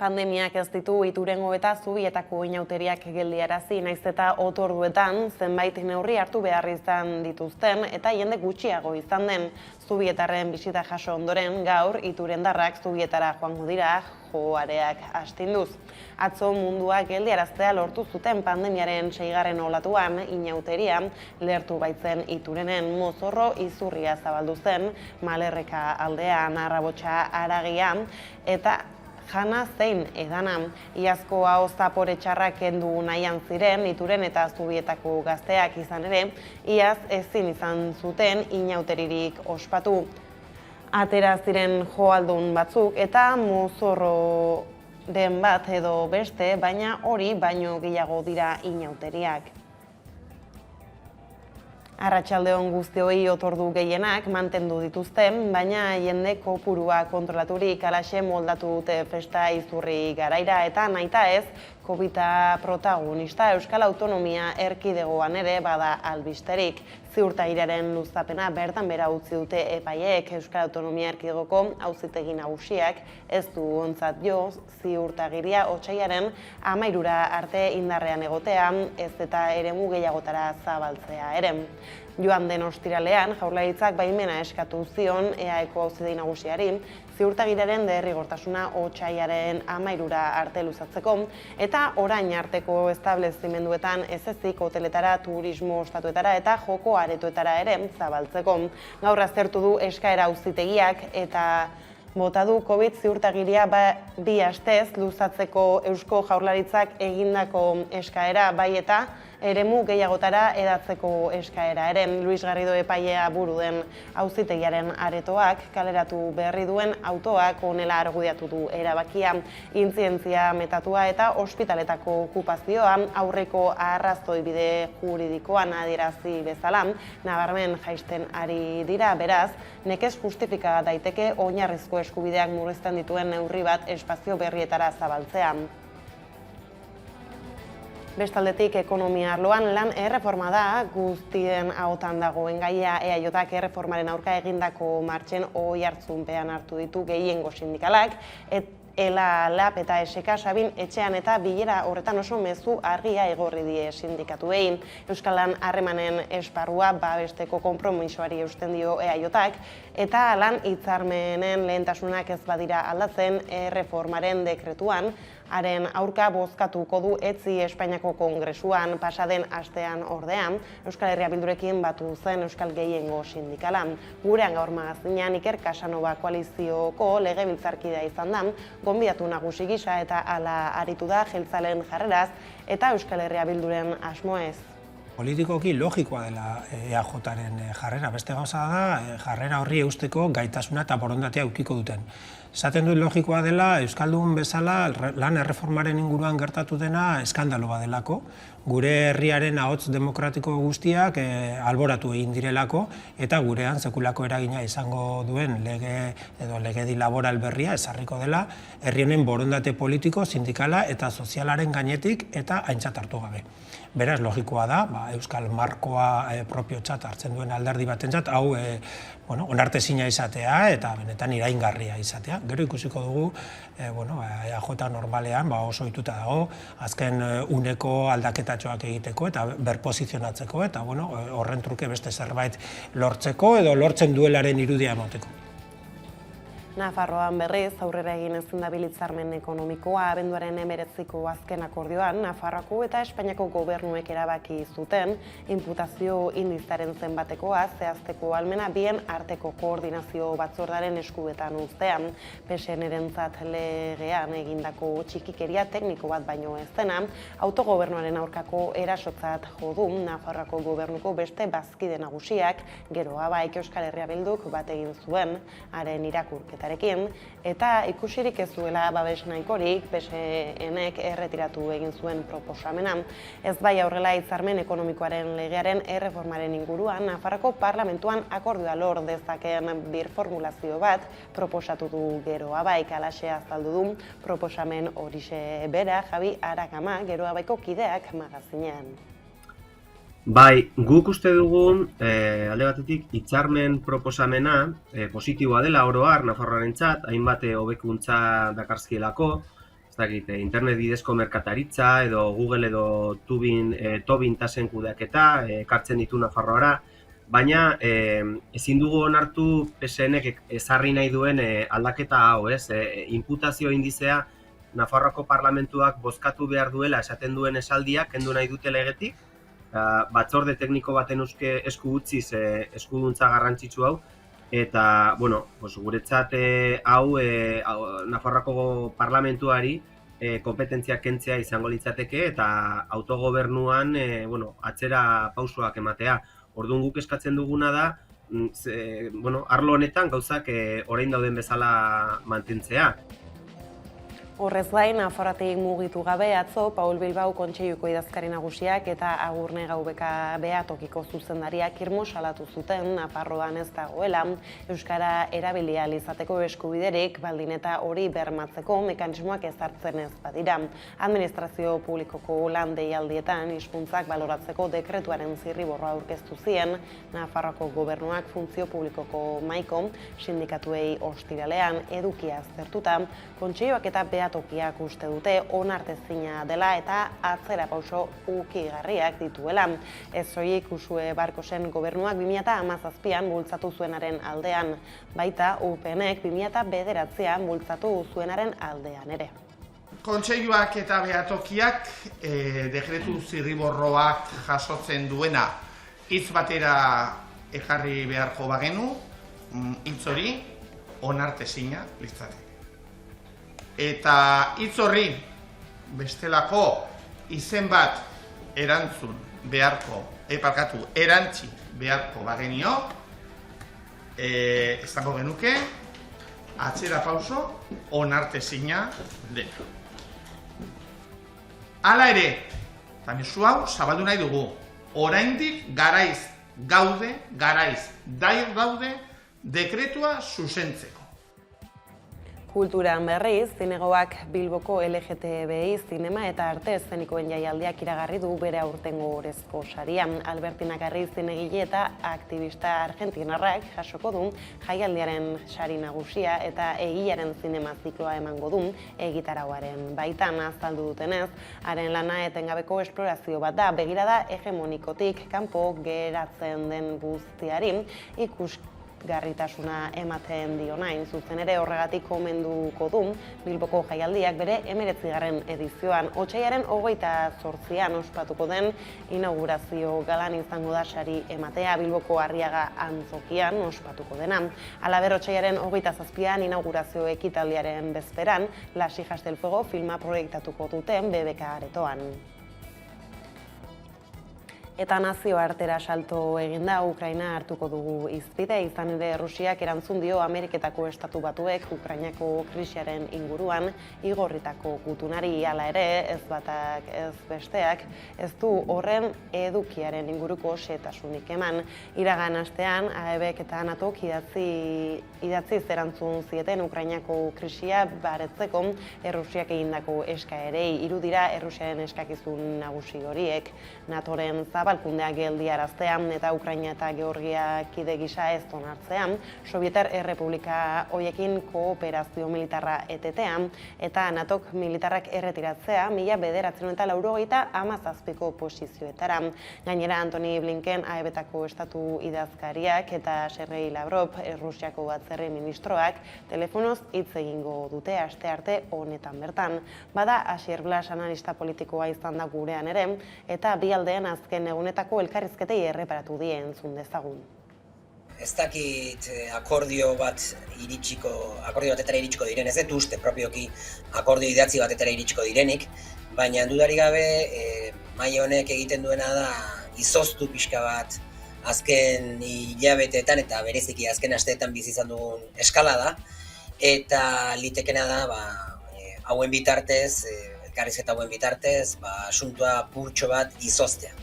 Pandemiak ez ditu Iturengo eta Zubietako inauteriak geldiarazi, naiz eta otorduetan zenbait neurri hartu behar izan dituzten eta jende gutxiago izan den. Zubietarren bisita jaso ondoren gaur Iturendarrak Zubietara joango dira joareak astinduz. Atzo mundua geldiaraztea lortu zuten pandemiaren 6. olatuan inauteria lehertu baitzen Iturenen mozorro izurria zabaldu zen, Malerreka aldean, Arrabotsa haragia eta jana zein edana. Iazko hau zapore txarrak kendu nahian ziren Ituren eta Zubietako gazteak izan ere, iaz ezin izan zuten inauteririk ospatu. Atera ziren joaldun batzuk eta mozorro den bat edo beste, baina hori baino gehiago dira inauteriak. Arratsaldeon guztioi otordu gehienak mantendu dituzten, baina jende kopurua kontrolaturik halaxe moldatu dute festa izurri garaira eta nahita ez, Covida protagonista Euskal Autonomia Erkidegoan ere bada albisterik. Ziurtagiriaren luzapena bertan bera utzi dute epaileek. Euskal Autonomia Erkidegoko auzitegi nagusiak ez du ontzat jo ziurtagiria otsailaren 13 arte indarrean egotea, ez eta eremu gehiagotara zabaltzea ere. Joan den ostiralean, Jaurlaritzak baimena eskatu zion EAeko auzitegi nagusiari ziurtagiriaren derrigortasuna otsailaren 13 arte luzatzeko eta orain arteko establezimenduetan ez ezik hoteletara, turismo ostatuetara eta joko aretoetara ere zabaltzeko. Gaur aztertu du eskaera auzitegiak eta bota du COVID ziurtagiria 2 astez luzatzeko Eusko Jaurlaritzak egindako eskaera bai eta eremu gehiagotara edatzeko eskaera ere. Luis Garrido epailea buru den auzitegiaren aretoak kaleratu berri duen autoak honela argudiatu du erabakia. Intzientzia metatua eta ospitaletako okupazioa aurreko arrazoi bide juridikoan adierazi bezala, nabarmen jaisten ari dira, beraz, nekez justifika daiteke oinarrizko eskubideak murrizten dituen neurri bat espazio berrietara zabaltzea. Bestaldetik, ekonomia arloan lan erreforma da, guztien ahotan dagoen gaia EAJak erreformaren aurka egindako martxen oihartzunpean hartu ditu gehiengo sindikalak, ELA, LAB eta SK Sabin etxean eta bilera horretan oso mezu argia igorri die sindikatuei. Euskal Lan harremanen esparrua babesteko konpromisoari eusten dio EAJak eta lan hitzarmenen lehentasunak ez badira aldatzen erreformaren dekretuan, haren aurka bozkatuko du etzi Espainiako Kongresuan pasaden astean ordean, Euskal Herria Bildurekin batu zen Euskal Gehiengo sindikala. Gurean gaur magazinean Iker Casanova koalizioko legebiltzarkidea izan da, gonbidatu nagusi gisa eta hala aritu da jeltzaleen jarreraz eta Euskal Herria Bilduren asmoez. Politikoki logikoa dela EAJaren jarrera, beste gauza da jarrera horri eusteko gaitasuna eta borondatea edukiko duten. Esaten dut logikoa dela, Euskaldun bezala lan erreformaren inguruan gertatu dena eskandalo badelako, gure herriaren ahots demokratiko guztiak alboratu egin direlako eta gurean sekulako eragina izango duen lege edo legedi laboral berria ezarriko dela herri honen borondate politiko, sindikala eta sozialaren gainetik eta aintzat hartu gabe. Beraz, logikoa da, Euskal markoa propiotzat hartzen duen alderdi batentzat, hau onartezina izatea eta benetan iraingarria izatea. Gero ikusiko dugu, EAJ normalean oso ohituta dago, azken uneko aldaketatxoak egiteko eta berposizionatzeko eta horren truke beste zerbait lortzeko edo lortzen duelaren irudia emoteko. Nafarroan berriz, aurrera egin ezin dabil hitzarmen ekonomikoa, abenduaren 19ko azken akordioan, Nafarroako eta Espainiako gobernuek erabaki zuten, inputazio indizaren zenbatekoa zehazteko ahalmena bien arteko koordinazio batzordaren eskuetan uztean. PSN-erentzat legean egindako txikikeria tekniko bat baino ez dena, autogobernuaren aurkako erasotzat jo du Nafarroako gobernuko beste bazkide nagusiak, geroa baik Euskal Herria Bilduk bat egin zuen, haren irakurketa eta ikusirik ez duela babes nahikorik, PSN-ek erretiratu egin zuen proposamena. Ez bai aurrela hitzarmen ekonomikoaren legearen erreformaren inguruan, Nafarroako parlamentuan akordioa lor dezakeen birformulazio bat proposatu du geroa baik, halaxe azaldu du proposamen horixe bera Javi Arakama, geroa baiko kideak magazinean. Bai, guk uste dugun, alde batetik, hitzarmen proposamena positiboa dela oro har Nafarroarentzat, hainbat hobekuntza dakarzkielako, ez dakit, internet bidezko merkataritza edo Google edo Tobin tasen kudeaketa ekartzen ditu Nafarroara, baina ezin dugu onartu PSN-ek ezarri nahi duen aldaketa hau, ez? Inputazio indizea Nafarroako parlamentuak bozkatu behar duela esaten duen esaldiak kendu nahi dute legetik, batzorde tekniko baten esku utziz eskuduntza garrantzitsu hau, eta, bueno, guretzat hau Nafarroako parlamentuari kompetentziak kentzea izango litzateke eta autogobernuan atzera pausoak ematea. Orduan guk eskatzen duguna da, arlo honetan gauzak orain dauden bezala mantentzea. Horrez gain, Nafarroatik mugitu gabe atzo, Paul Bilbao Kontseiluko idazkari nagusiak eta Agurne Gaubeka Beatokiko zuzendariak irmo salatu zuten Nafarroan ez dagoela euskara erabili ahal izateko eskubiderik, baldin eta hori bermatzeko mekanismoak ezartzen ez badira. Administrazio publikoko lan deialdietan hizkuntzak baloratzeko dekretuaren zirriborroa aurkeztu zien Nafarroako gobernuak funtzio publikoko mahaiko sindikatuei ostiralean edukia aztertuta, Kontseiluak eta Beatokiak uste dute onartezina dela eta atzera pauso ukigarriak dituela. Ez soilik Uxue Barkosen gobernuak 2017an bultzatu zuenaren aldean, baita UPNek 2009an bultzatu zuenaren aldean ere. Kontseiluak eta Beatokiak dekretu zirriborroak jasotzen duena hitz batera ekarri beharko bagenu, hitz hori onartezina litzateke. Eta hitz horri bestelako izen bat erantzi beharko bagenio, esango genuke atzera pauso onartezina dela. Hala ere, eta mezu hau zabaldu nahi dugu, oraindik garaiz gaude dekretua zuzentzeko. Kulturan berriz, zinegoak Bilboko LGTBI zinema eta arte eszenikoen jaialdiak iragarri du bere aurtengo orezko saria. Albertina Garri zinegile eta aktivista argentinarrak jasoko du jaialdiaren sari nagusia eta egiaren zinema zikloa emango du egitarauaren baitan. Azaldu dutenez, haren lana etengabeko esplorazio bat da, begirada hegemonikotik kanpo geratzen den guztiari ikusgarritasuna ematen dionain. Zuzen ere horregatik omenduko du Bilboko jaialdiak bere 19. edizioan. Otsailaren 28an ospatuko den inaugurazio galan izango da sari ematea Bilboko Arriaga antzokian ospatuko dena. Halaber, otsailaren 27an inaugurazio ekitaldiaren bezperan Las Hijas del Fuego filma proiektatuko duten BBK aretoan. Eta nazioartera salto eginda Ukraina hartuko dugu hizpide, izan ere Rusiak erantzun dio Ameriketako Estatu Batuek Ukrainako krisiaren inguruan igorritako gutunari. Hala ere, ez batak ez besteak, ez du horren edukiaren inguruko xehetasunik eman. Iragan astean, AEBek eta NATOk idatziz erantzun zieten Ukrainako krisia baretzeko Errusiak egindako eskaerei. Hiru dira Errusiaren eskakizun nagusi horiek, NATOren zabalkundea geldiaraztean eta Ukraina eta Georgia kide gisa ez onartzean, Sobietar Errepublika hoiekin kooperazio militarra etetean eta NATOk militarrak erretiratzea 1997ko posizioetara. Gainera, Antony Blinken AEBetako estatu idazkariak eta Sergei Lavrov Errusiako batzerri ministroak telefonoz hitz egingo dute astearte honetan bertan. Bada, Asier Blas analista politikoa izan da gurean ere, eta bi aldeen azken egunetako elkarrizketei erreparatu die entzun dezagun. Ez dakit akordio batetara iritsiko diren, ez dut uste propioki akordio idatzi batetara iritsiko direnik, baina dudarik gabe mahai honek egiten duena da izoztu pixka bat azken hilabeteetan eta bereziki azken asteetan bizi izan dugun eskalada, eta litekena da hauen bitartez, elkarrizketa hauen bitartez, asuntua purtxo bat izoztea.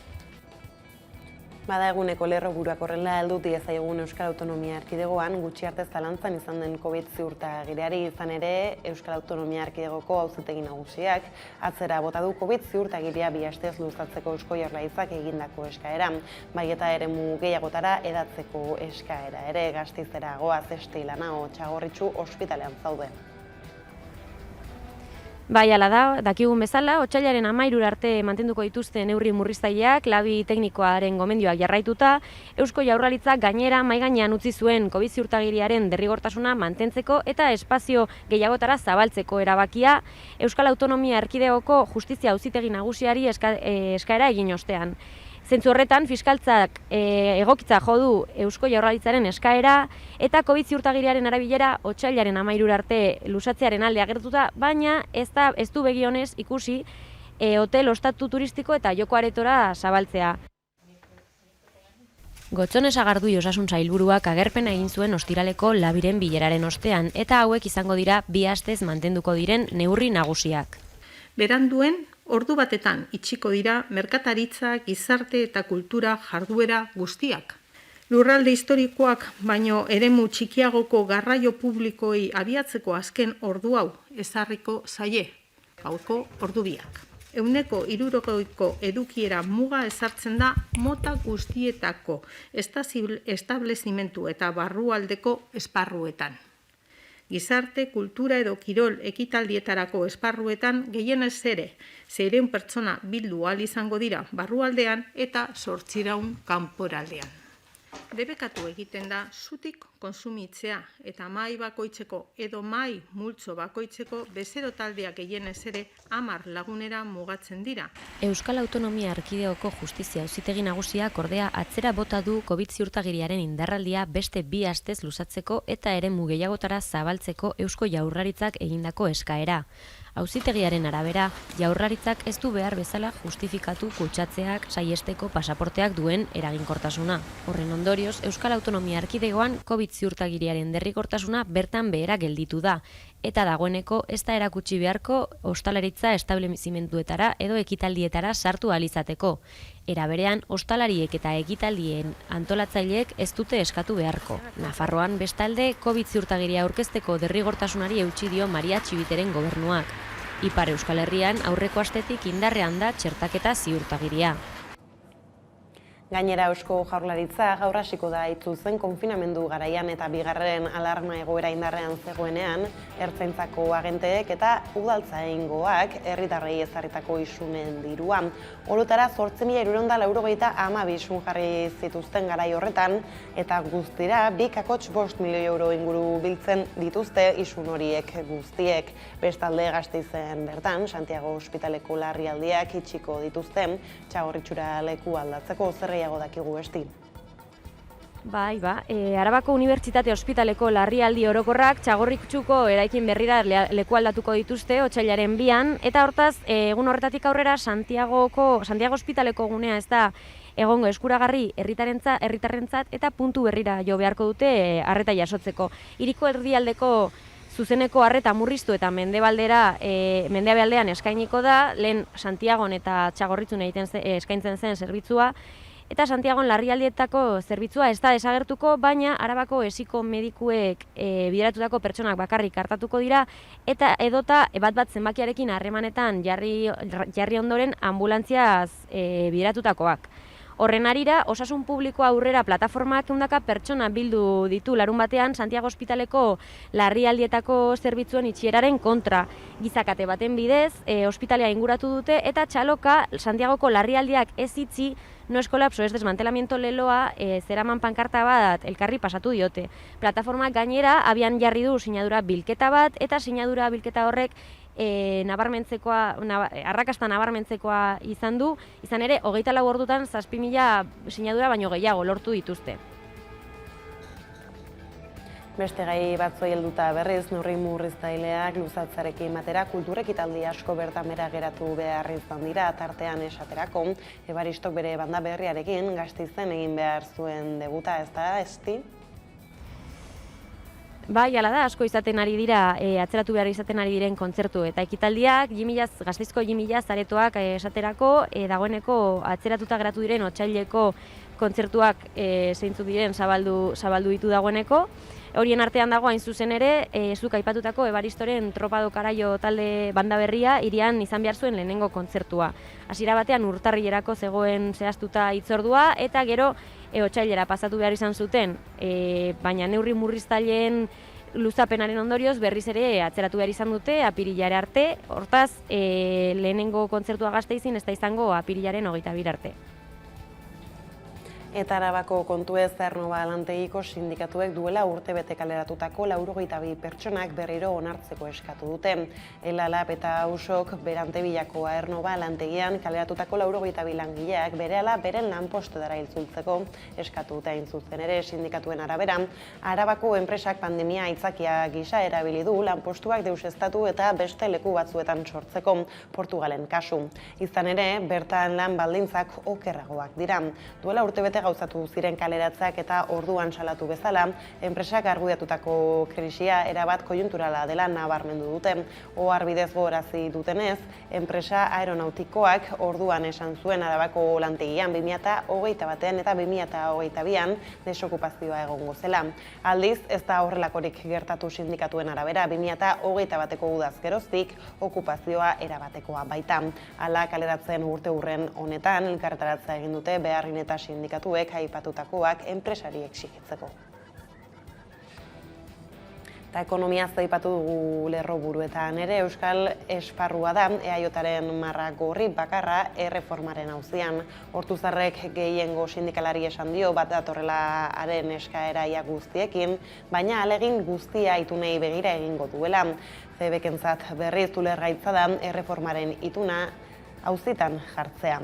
Bada, eguneko lerroburuak horrela heldu diezaiogun Euskal Autonomia Erkidegoan, gutxi arte zalantzan izan den COVID ziurtagiriari. Izan ere, Euskal Autonomia Erkidegoko auzitegi nagusiak atzera bota du COVID ziurtagiria 2 astez luzatzeko Eusko Jaurlaritzak egindako eskaera, bai eta eremu gehiagotara hedatzeko eskaera ere. Gasteizera goaz Esteilana Txagorritxu ospitalean zaude. Bai, hala da, dakigun bezala, otsailaren 13 arte mantenduko dituzte neurri murriztaileak, labi teknikoaren gomendioak jarraituta, Eusko Jaurlaritzak gainera mahai gainean utzi zuen COVID ziurtagiriaren derrigortasuna mantentzeko eta espazio gehiagotara zabaltzeko erabakia Euskal Autonomia Erkidegoko Justizia Auzitegi Nagusiari eskaera egin ostean. Zentzu horretan, fiskaltzak egokitza jo du Eusko Jaurlaritzaren eskaera eta COVID ziurtagiriaren arabilera otsailaren 13 arte luzatzearen alde agertuta, baina ez du begi onez ikusi hotel ostatu turistiko eta joko aretora zabaltzea. Gotzone Sagardui Osasun Sailburuak agerpena egin zuen ostiraleko labiren bileraren ostean eta hauek izango dira 2 astez mantenduko diren neurri nagusiak. Beranduen, ordu batetan itxiko dira merkataritza, gizarte eta kultura jarduera guztiak. Lurralde historikoak baino eremu txikiagoko garraio publikoei abiatzeko azken ordu hau ezarriko zaie, gaurko ordu biak. 160ko edukiera muga ezartzen da mota guztietako establezimentu eta barrualdeko esparruetan. Gizarte, kultura edo kirol ekitaldietarako esparruetan gehienez ere 600 pertsona bildu ahal izango dira barrualdean eta 800 kanporaldean. Debekatu egiten da zutik konsumitzea eta mahai bakoitzeko edo mahai multzo bakoitzeko bezero taldeak gehienez ere 10 lagunera mugatzen dira. Euskal Autonomia Erkidegoko Justizia Auzitegi Nagusiak ordea atzera bota du COVID ziurtagiriaren indarraldia beste 2 astez luzatzeko eta eremu gehiagotara zabaltzeko Eusko Jaurlaritzak egindako eskaera. Auzitegiaren arabera, Jaurlaritzak ez du behar bezala justifikatu kutsatzeak saiesteko pasaporteak duen eraginkortasuna. Horren ondorioz, Euskal Autonomia Erkidegoan COVID ziurtagiriaren derrigortasuna bertan behera gelditu da, eta dagoeneko ez da erakutsi beharko ostalaritza establezimenduetara edo ekitaldietara sartu ahal izateko. Era berean, ostalariek eta ekitaldien antolatzaileek ez dute eskatu beharko. Nafarroan bestalde, COVID ziurtagiria aurkezteko derrigortasunari eutsi dio Maria Txibiteren gobernuak. Ipar Euskal Herrian aurreko astetik indarrean da txertaketa ziurtagiria. Gainera Eusko Jaurlaritza gaur hasiko da itzuzen konfinamendu garaian eta bigarren alarma egoera indarrean zegoenean, ertzaintzako agenteek eta udaltzaingoak herritarrei ezarritako isunen dirua. Orotara 8.692 isun jarri zituzten garai horretan eta guztira 2,5 milioi euro inguru biltzen dituzte isun horiek guztiek. Bestalde Gasteizen bertan, Santiago Ospitaleko larrialdiak itxiko dituzten, Txagorritxura leku aldatzeko gehiago dakigu besti. Bai, Arabako Unibertsitate Ospitaleko larrialdi orokorrak Txagorritxuko eraikin berrira leku aldatuko dituzte otsailaren 2an eta hortaz egun horretatik aurrera Santiago Ospitaleko gunea ez da egongo eskuragarri herritarrentzat eta puntu berrira jo beharko dute arreta jasotzeko. Hiriko erdialdeko zuzeneko arreta murriztu eta mendebaldean eskainiko da, lehen Santiagon eta Txagorritzun eskaintzen zen zerbitzua, eta Santiagon larrialdietako zerbitzua ez da desagertuko, baina Arabako esiko medikuek bideratutako pertsonak bakarrik hartatuko dira, eta edota bat zenbakiarekin harremanetan jarri ondoren ambulantziaz bideratutakoak. Horren arira, osasun publiko aurrera plataformak 100 pertsona bildu ditu larun batean Santiago Ospitaleko larrialdietako zerbitzuen itxieraren kontra. Gizakate baten bidez, ospitalea inguratu dute eta txaloka Santiagoko larrialdiak ez itzi, no es kolapso, ez desmantelamiento leloa zeraman pankarta bat elkarri pasatu diote. Plataformak gainera abian jarri du sinadura bilketa bat eta sinadura bilketa horrek arrakasta nabarmentzekoa izan du, izan ere, 24 ordutan 7.000 sinadura baino gehiago lortu dituzte. Beste gai batzuei helduta berriz, neurri murriztaileak luzatzarekin batera kultur ekitaldi asko bertan behera geratu behar izan dira, tartean esaterako, Ebaristok bere banda berriarekin Gasteizen egin behar zuen debuta, ez da, Esti? Bai, hala da, asko izaten ari dira, atzeratu behar izaten ari diren kontzertu eta ekitaldiak, Gasteizko 10.000 zaretoak esaterako, dagoeneko atzeratuta geratu diren otsaileko kontzertuak zeintzuk diren zabaldu ditu dagoeneko. Horien artean dago hain zuzen ere, zuk aipatutako Ebaristoren Tropado Karaio talde banda berria hirian izan behar zuen lehenengo kontzertua. Hasiera batean urtarrilerako zegoen zehaztuta hitzordua eta gero otsailera pasatu behar izan zuten, baina neurri murriztaileen luzapenaren ondorioz berriz ere atzeratu behar izan dute apirilare arte, hortaz lehenengo kontzertua Gasteizin ez da izango apirilaren 22 arte. Eta Arabako Kontuez Aernova lantegiko sindikatuek duela urtebete kaleratutako 82 pertsonak berriro onartzeko eskatu dute. Elalap eta Ausok Berantebilako Aernova lantegian kaleratutako 82 langileak berehala beren lanpostuetara itzultzeko eskatu dute. Hain zuzen ere sindikatuen arabera, Arabako enpresak pandemia aitzakia gisa erabili du lanpostuak deuseztatu eta beste leku batzuetan sortzeko, Portugalen kasu. Izan ere, bertan lan baldintzak okerragoak dira. Duela urtebete gauzatu ziren kaleratzeak eta orduan salatu bezala, enpresak argudiatutako krisia erabat kojunturala dela nabarmendu dute. Ohar bidez gogorazi dutenez, enpresa aeronautikoak orduan esan zuen Arabako lantegian 2021 eta 2022an desokupazioa egongo zela. Aldiz, ez da horrelakorik gertatu sindikatuen arabera, 2021ko udaz geroztik okupazioa erabatekoa baita. Hala kaleratzen urte-urren honetan elkarretaratza egin dute Beharrin eta sindikatuek aipatutakoak enpresari exigitzeko. Eta ekonomiaz aipatu dugu lerroburuetan ere, Euskal Esparrua da EAJaren marra gorri bakarra erreformaren auzian. Ortuzarrek gehiengo sindikalari esan dio bat datorrela haren eskaera ia guztiekin, baina alegin guztia itunei begira egingo duela. CBkentzat berriz ulergaitza da erreformaren ituna auzitan jartzea.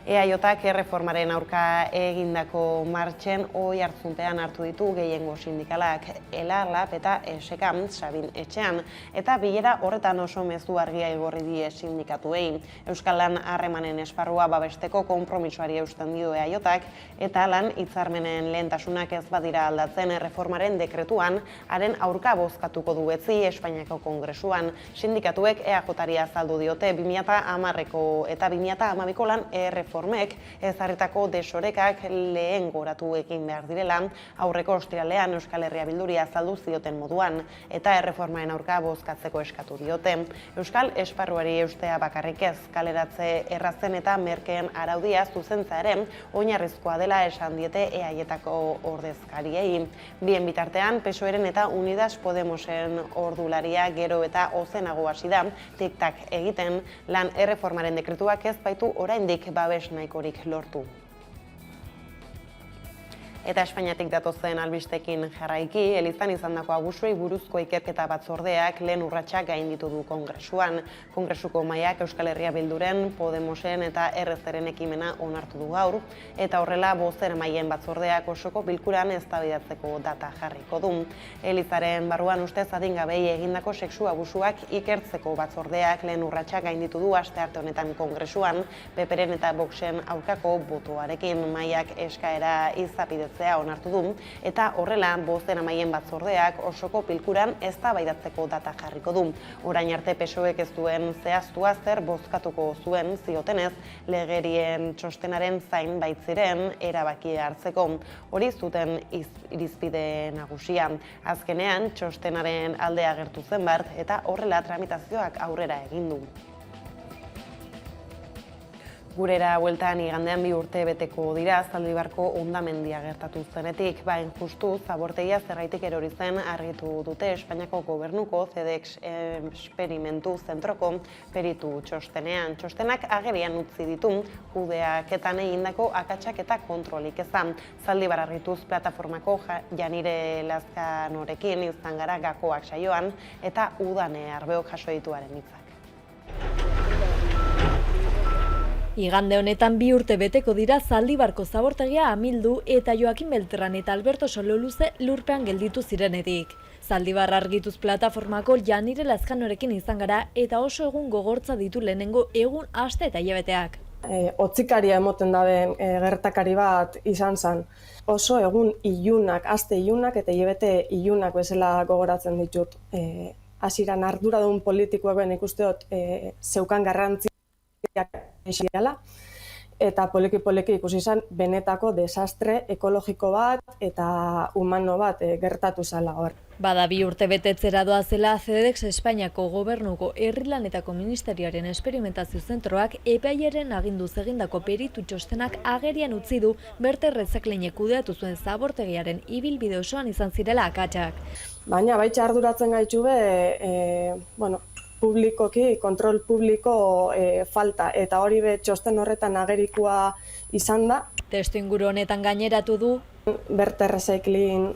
EAJak erreformaren aurka egindako martxen oihartzunpean hartu ditu gehiengo sindikalak Elalap eta Esekam Sabin etxean, eta bilera horretan oso mezu argia igorri die sindikatuei. Euskal Lan Harremanen esparrua babesteko konpromisoari eusten dio EAJak, eta lan hitzarmenen lehentasunak ez badira aldatzen erreformaren dekretuan, haren aurka bozkatuko du etzi Espainiako Kongresuan. Sindikatuek EAJari azaldu diote 2010ko eta 2012ko lan erreformek ezarritako desorekak lehen goratu egin behar direla, aurreko ostiralean Euskal Herria Bilduri azaldu zioten moduan, eta erreformaren aurka bozkatzeko eskatu diote. Euskal Esparruari eustea bakarrik ez, kaleratze errazen eta merkeen araudia zuzentza ere oinarrizkoa dela esan diete EAJetako ordezkariei. Bien bitartean, PSOEren eta Unidas Podemosen ordularia gero eta ozenago hasi da tik-tak egiten lan erreformaren dekretuak ez baitu oraindik babes nahikorik lortu. Eta Espainiatik datozen albistekin jarraiki, Elizan izandako abusuei buruzko ikerketa batzordeak lehen urratsak gainditu du Kongresuan. Kongresuko mahaiak Euskal Herria Bilduren, Podemosen eta RZren ekimena onartu du gaur, eta horrela bozeramaien batzordeak osoko bilkuran eztabaidatzeko data jarriko du. Elizaren barruan ustez adingabei egindako sexu abusuak ikertzeko batzordeak lehen urratsak gainditu du astearte honetan Kongresuan, PPren eta Voxen aurkako botoarekin. Mahaiak eskaera izapidetzea onartu du, eta horrela bozeramaien batzordeak osoko bilkuran eztabaidatzeko data jarriko du. Orain arte PSOEk ez duen zehaztua zer bozkatuko zuen ziotenez, legerien txostenaren zain baitziren erabakia hartzeko. Hori zuten irizpide nagusia. Azkenean txostenaren alde agertu zen bart, eta horrela tramitazioak aurrera egin du. Gurera bueltan igandean 2 urte beteko dira Zaldibarko hondamendia gertatu zenetik, bain justu zabortegia zerraitik erori zen argitu dute Espainiako Gobernuko CEDEX Esperimentu Zentroko peritu txostenean. Txostenak agerian utzi ditu kudeaketan egindako akatsak eta kontrolik ezan. Zaldibar argituz plataformako Janire Lazkanorekin izan gara gakoak saioan, eta udane arbeok jaso dituaren hitzak. Igande honetan 2 urte beteko dira Zaldibarko zabortegia amildu eta Joakin Beltran eta Alberto Sololuze lurpean gelditu zirenetik. Zaldibar argituz plataformako Janire Lazkanorekin izan gara eta oso egun gogortza ditu lehenengo egun, aste eta hilabeteak. Hotzikaria emoten daben gertakari bat izan zen. Oso egun ilunak, aste ilunak eta hilabete ilunak bezala gogoratzen ditut. Hasieran arduradun politikoen ikusteot zeukan garrantzia eta poliki ikusi izan benetako desastre ekologiko bat eta humano bat gertatu zela hor. Bada 2 urte betetzera doazela CEDEX Espainiako Gobernuko Herrilanetako Ministerioaren Esperimentazio Zentroak epaiaren aginduz egindako peritu txostenak agerian utzi du Berte Rezakleinek kudeatu zuen zabortegiaren ibilbide osoan izan zirela akatsak. Baina baitxa arduratzen gaitu publikoki, kontrol publiko falta, eta hori txosten horretan agerikoa izan da. Testu inguru honetan gaineratu du, Berter Recycling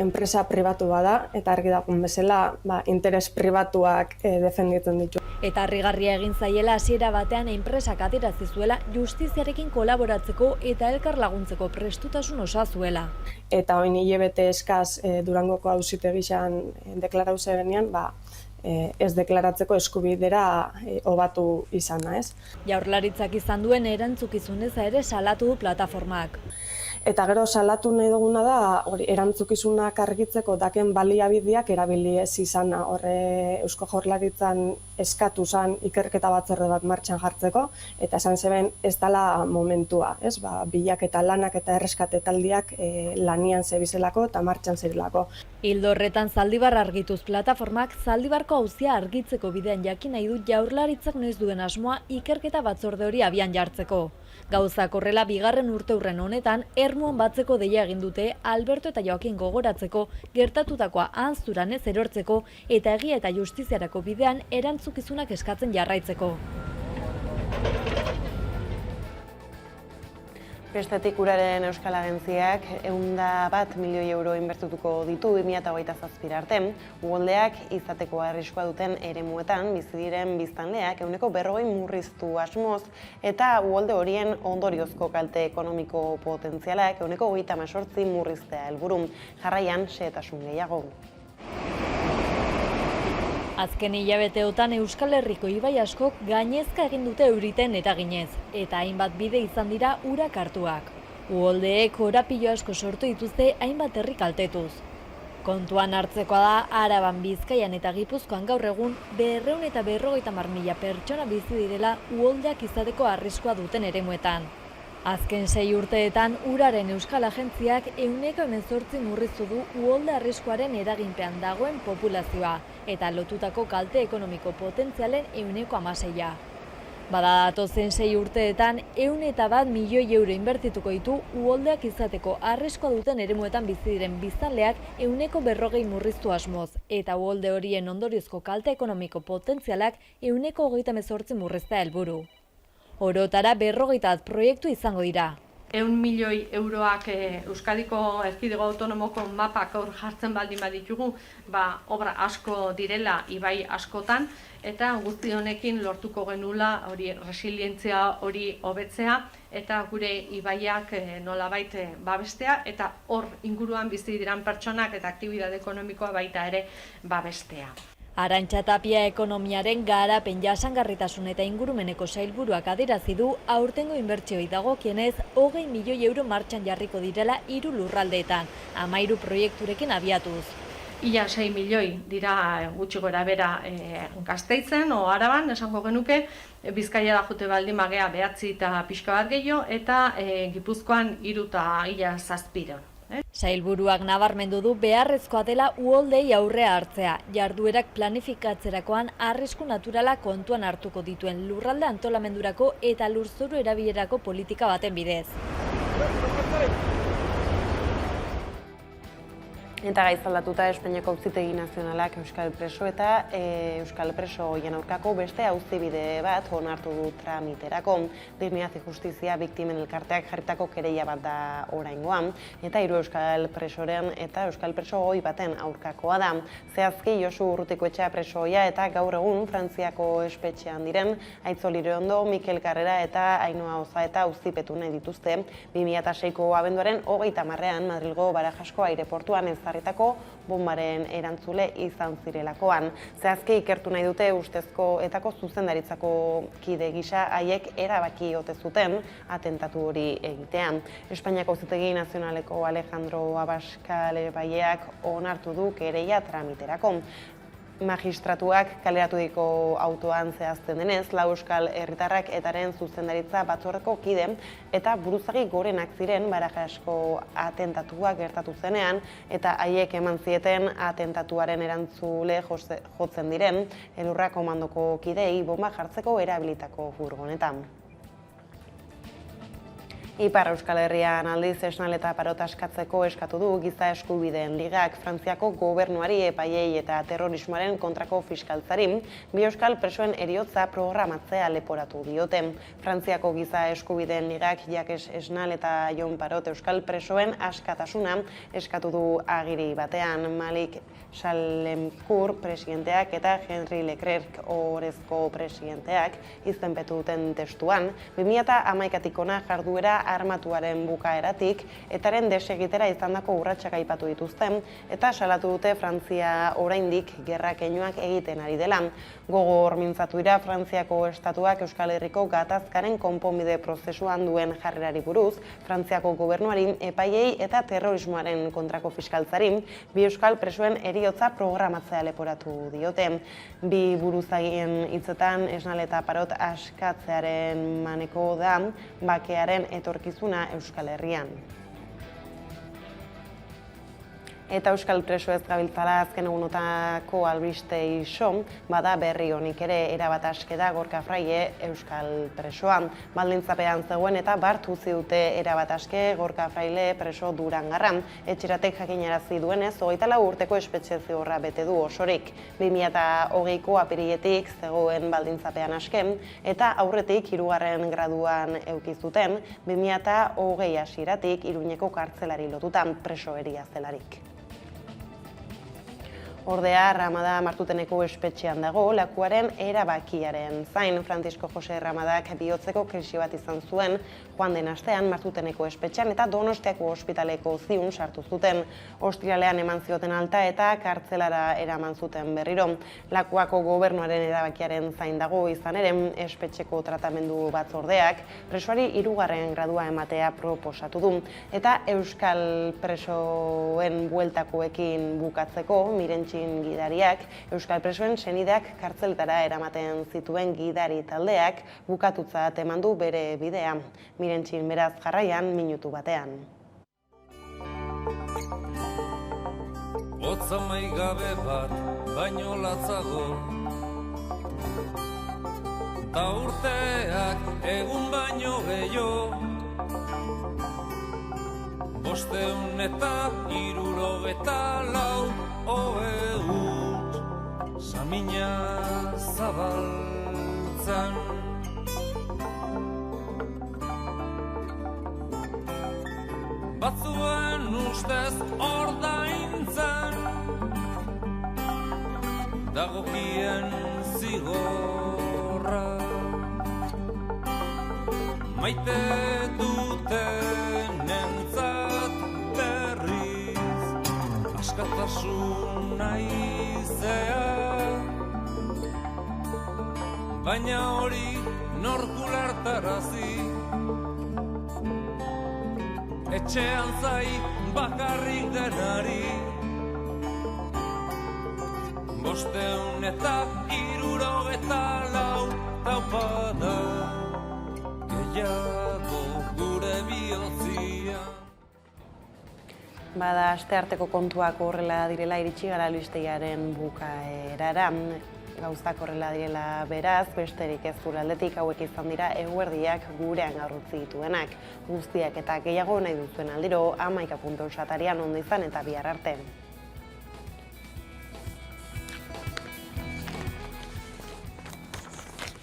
enpresa pribatu bada, eta argi dagoen bezala interes pribatuak defenditzen ditu. Eta harrigarria egin zaiela hasiera batean enpresak adierazi zuela justiziarekin kolaboratzeko eta elkar laguntzeko prestutasun osoa zuela. Eta orain hilabete eskaz Durangoko auzitegian deklaratu zenean, ez deklaratzeko eskubidera hobatu izana, ez? Jaurlaritzak izan duen erantzukizuneza ere salatu du plataformak. Eta gero salatu nahi duguna da, erantzukizunak argitzeko daken baliabideak erabili ez izana. Horre Eusko Jaurlaritzan eskatu zen ikerketa batzorde bat martxan jartzeko, eta esan zeben ez dela momentua, ez? Bilaketa lanak eta erreskate taldiak lanian zebizelako eta martxan zebelako. Ildo horretan Zaldibar argituz plataformak Zaldibarko auzia argitzeko bidean jakin nahi du Jaurlaritzak noiz duen asmoa ikerketa batzorde hori abian jartzeko. Gauzak horrela bigarren urteurren honetan ermuan batzeko deia egin dute Alberto eta Joakin gogoratzeko, gertatutakoa ahazturan ez erortzeko eta egia eta justiziarako bidean erantzukizunak eskatzen jarraitzeko. Bestetik uraren Euskal Agentziak 101 milioi euro inbertituko ditu 2027 arte, uholdeak izateko arriskua duten eremuetan bizi diren biztanleak 40% murriztu asmoz eta uholde horien ondoriozko kalte ekonomiko potentzialak 38% murriztea helburu. Jarraian xehetasun gehiago. Azken hilabeteotan Euskal Herriko ibai askok gainezka egin dute euriten eraginez, eta hainbat bide izan dira urak hartuak. Uholdeek korapilo asko sortu dituzte hainbat herri kaltetuz. Kontuan hartzekoa da, Araban, Bizkaian eta Gipuzkoan gaur egun 250.000 pertsona bizi direla uholdeak izateko arriskua duten eremuetan. Azken 6 urteetan uraren Euskal Agentziak 18% murriztu du uholde arriskuaren eraginpean dagoen populazioa eta lotutako kalte ekonomiko potentzialen 16%. Bada datozen 6 urteetan 101 milioi euro inbertituko ditu uholdeak izateko arriskua duten eremuetan bizi diren biztanleak 40% murriztu asmoz eta uholde horien ondoriozko kalte ekonomiko potentzialak 138% murriztea helburu. Orotara 40 proiektu izango dira. 100 milioi euroak Euskadiko Erkidego Autonomoko mapak hor jartzen baldin baditugu, obra asko direla ibai askotan, eta guzti honekin lortuko genula hori resilientzia hori hobetzea eta gure ibaiak nolabait babestea eta hor inguruan bizi diran pertsonak eta aktibitate ekonomikoa baita ere babestea. Arantxa Tapia ekonomiaren garapen jasangarritasun eta ingurumeneko sailburuak adierazi du aurtengo inbertsioi dagokienez 20 milioi euro martxan jarriko direla 3 lurraldeetan, 13 proiekturekin abiatuz. Ia 6 milioi dira gutxi gora bera Gasteizen o Araban, esango genuke, Bizkaia da jute baldin magea 9 eta pixka bat gehiago, eta Gipuzkoan 3 eta ia 7. Sailburuak nabarmendu du beharrezkoa dela uholdei aurrea hartzea, jarduerak planifikatzerakoan arrisku naturala kontuan hartuko dituen lurralde antolamendurako eta lurzoru erabilerako politika baten bidez. Eta gaizaldatuta Espainiako Auzitegi Nazionalak Euskal Preso eta Euskal Preso hoien aurkako beste auzibide bat onartu du tramiterako. Dignidad y Justizia biktimen elkarteak jarritako kereia bat da oraingoan, eta 3 Euskal Presoren eta Euskal Preso hoi baten aurkakoa da. Zehazki Josu Urrutikoetxea presoia eta gaur egun Frantziako espetxean diren Aitzol Irondo, Mikel Karrera eta Ainhoa Ozaeta auzipetu nahi dituzte 2006ko abenduaren 30ean Madrilgo Barajasko aireportuan ezarritako bombaren erantzule izan zirelakoan. Zehazki ikertu nahi dute ustezko etako zuzendaritzako kide gisa haiek erabaki ote zuten atentatu hori egitean. Espainiako Auzitegi Nazionaleko Alejandro Abascal epaileak onartu du kereia tramiterako. Magistratuak kaleratuiko autoan zehazten denez, 4 euskal herritarrak etaren zuzendaritza batzordeko kide eta buruzagi gorenak ziren Barajasko atentatua gertatu zenean eta haiek eman zieten atentatuaren erantzule jotzen diren elurra komandoko kidei bomba jartzeko erabilitako furgonetan. Ipar Euskal Herrian aldiz esnal eta parot askatzeko eskatu du Giza Eskubideen Ligak Frantziako gobernuari, epaiei eta terrorismoaren kontrako fiskaltzari bi euskal presoen heriotza programatzea leporatu diote. Frantziako Giza Eskubideen Ligak Jakes Esnal eta Jon Parot euskal presoen askatasuna eskatu du agiri batean. Malik Salemkour presidenteak eta Henri Leclerc orezko presidenteak izenpetu duten testuan, 2011tik hona jarduera armatuaren bukaeratik etaren desegitera izandako urratsak aipatu dituzten eta salatu dute Frantzia oraindik gerra keinuak egiten ari dela. Gogor mintzatu dira Frantziako estatuak Euskal Herriko gatazkaren konponbide prozesuan duen jarrerari buruz, Frantziako gobernuari, epaiei eta terrorismoaren kontrako fiskaltzari bi euskal presoen heriotza programatzea leporatu diote. Bi buruzagien hitzetan Esnal eta Parot askatzearen maneko da bakearen etorkizuna Euskal Herrian. Eta euskal preso ez gabiltzala azken egunotako albiste iso, bada berri honik ere erabat aske da Gorka Fraile euskal presoan. Baldintzapean zegoen eta bart utzi dute erabat aske Gorka Fraile preso Durangarran. Etxeratek jakinarazi duenez, 24 urteko espetxe zigorra bete du osorik. 2020ko apiriletik zegoen baldintzapean aske eta aurretik 3. graduan eduki zuten, 2020 hasieratik Iruñeko kartzelari lotutan presoeria zelarik. Ordea, Ramada Martuteneko espetxean dago, lakuaren erabakiaren zain. Francisco Jose Ramadak bihotzeko krisi bat izan zuen, joan den astean Martuteneko espetxean eta Donostiako ospitaleko ziun sartu zuten. Ostiralean eman zioten alta eta kartzelara eraman zuten berriro. Lakuako gobernuaren erabakiaren zain dago izan ere, espetxeko tratamendu batzordeak presoari 3. gradua ematea proposatu du. Eta euskal presoen bueltakoekin bukatzeko, Mirentxi gidariak, euskal presoen senideak kartzeletara eramaten zituen gidari taldeak bukatutzat eman du bere bidea. Mirentxin beraz jarraian minutu batean. Hotza maigabe bat, baino latzago, ta urteak egun baino gehiago, 574 Oeut, samina zabaltzan. Batzuen ustez ordaintzan, dagokien zigorra. Maite dutenentzat berriz, askatasuna izea, baina hori nork ulertarazi, etxean zai bakarrik denari, 574 taupada, gehiago gure bihotzia. Bada, astearteko kontuak horrela direla iritsi gara albistegiaren bukaerara. Gauzak horrela direla beraz, besterik ez gure aldetik hauek izan dira eguerdiak gurean gaur utzi dituenak. Guztiak eta gehiago nahi duzuen aldiro, 11.eus atarian ondo izan eta bihar arte.